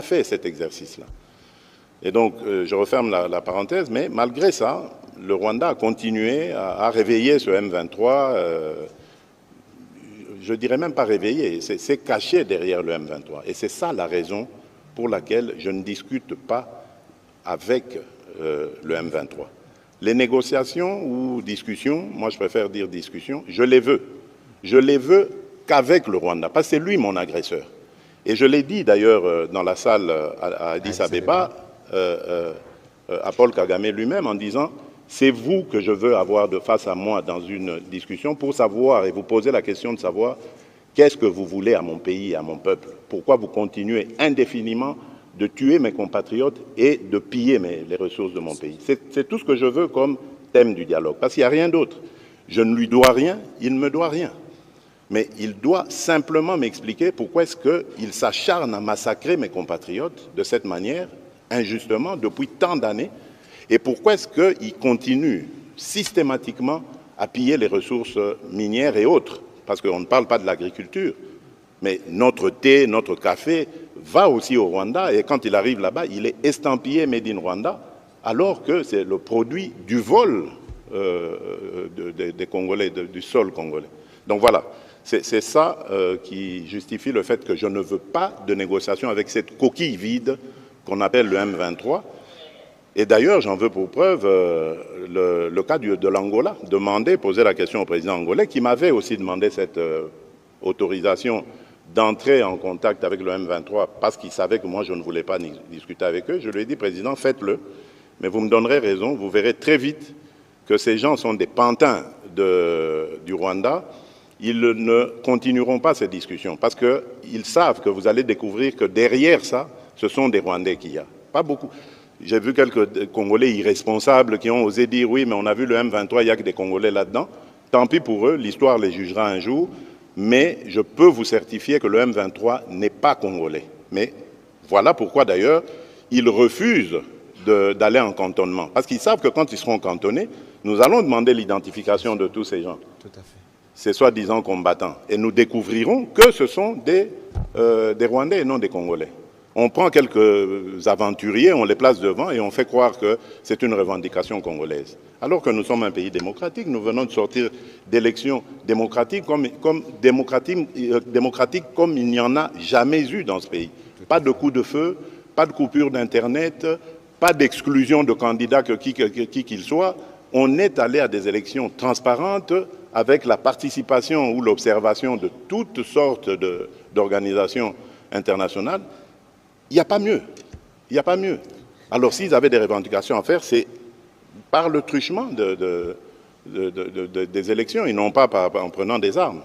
fait cet exercice-là. Et donc, je referme la parenthèse, mais malgré ça, le Rwanda a continué à réveiller ce M23. Je dirais même pas réveillé, c'est caché derrière le M23. Et c'est ça la raison pour laquelle je ne discute pas avec le M23. Les négociations ou discussions, moi je préfère dire discussions, je les veux. Je les veux qu'avec le Rwanda, parce que c'est lui mon agresseur. Et je l'ai dit d'ailleurs dans la salle à Addis Abeba, à Paul Kagame lui-même, en disant « c'est vous que je veux avoir de face à moi dans une discussion pour savoir et vous poser la question de savoir qu'est-ce que vous voulez à mon pays et à mon peuple. Pourquoi vous continuez indéfiniment de tuer mes compatriotes et de piller les ressources de mon pays. C'est tout ce que je veux comme thème du dialogue, parce qu'il n'y a rien d'autre. Je ne lui dois rien, il ne me doit rien. Mais il doit simplement m'expliquer pourquoi est-ce qu'il s'acharne à massacrer mes compatriotes de cette manière, injustement, depuis tant d'années, et pourquoi est-ce qu'il continue systématiquement à piller les ressources minières et autres, parce qu'on ne parle pas de l'agriculture, mais notre thé, notre café va aussi au Rwanda, et quand il arrive là-bas, il est estampillé Made in Rwanda, alors que c'est le produit du vol des Congolais, du sol congolais. Donc voilà, c'est ça qui justifie le fait que je ne veux pas de négociation avec cette coquille vide qu'on appelle le M23. Et d'ailleurs, j'en veux pour preuve le cas de l'Angola, poser la question au président angolais, qui m'avait aussi demandé cette autorisation d'entrer en contact avec le M23 parce qu'il savait que moi je ne voulais pas discuter avec eux. Je lui ai dit, président, faites-le, mais vous me donnerez raison, vous verrez très vite que ces gens sont des pantins du Rwanda. Ils ne continueront pas ces discussions parce qu'ils savent que vous allez découvrir que derrière ça, ce sont des Rwandais qu'il y a. Pas beaucoup. J'ai vu quelques Congolais irresponsables qui ont osé dire, oui, mais on a vu le M23, il n'y a que des Congolais là-dedans. Tant pis pour eux, l'histoire les jugera un jour. Mais je peux vous certifier que le M23 n'est pas congolais. Mais voilà pourquoi d'ailleurs ils refusent d'aller en cantonnement. Parce qu'ils savent que quand ils seront cantonnés, nous allons demander l'identification de tous ces gens. Tout à fait. Ces soi-disant combattants. Et nous découvrirons que ce sont des Rwandais et non des Congolais. On prend quelques aventuriers, on les place devant et on fait croire que c'est une revendication congolaise. Alors que nous sommes un pays démocratique, nous venons de sortir d'élections démocratiques comme il n'y en a jamais eu dans ce pays. Pas de coup de feu, pas de coupure d'Internet, pas d'exclusion de candidats qui qu'il soit. On est allé à des élections transparentes avec la participation ou l'observation de toutes sortes d'organisations internationales. Il n'y a pas mieux. Il n'y a pas mieux. Alors, s'ils avaient des revendications à faire, c'est par le truchement des élections et non pas en prenant des armes.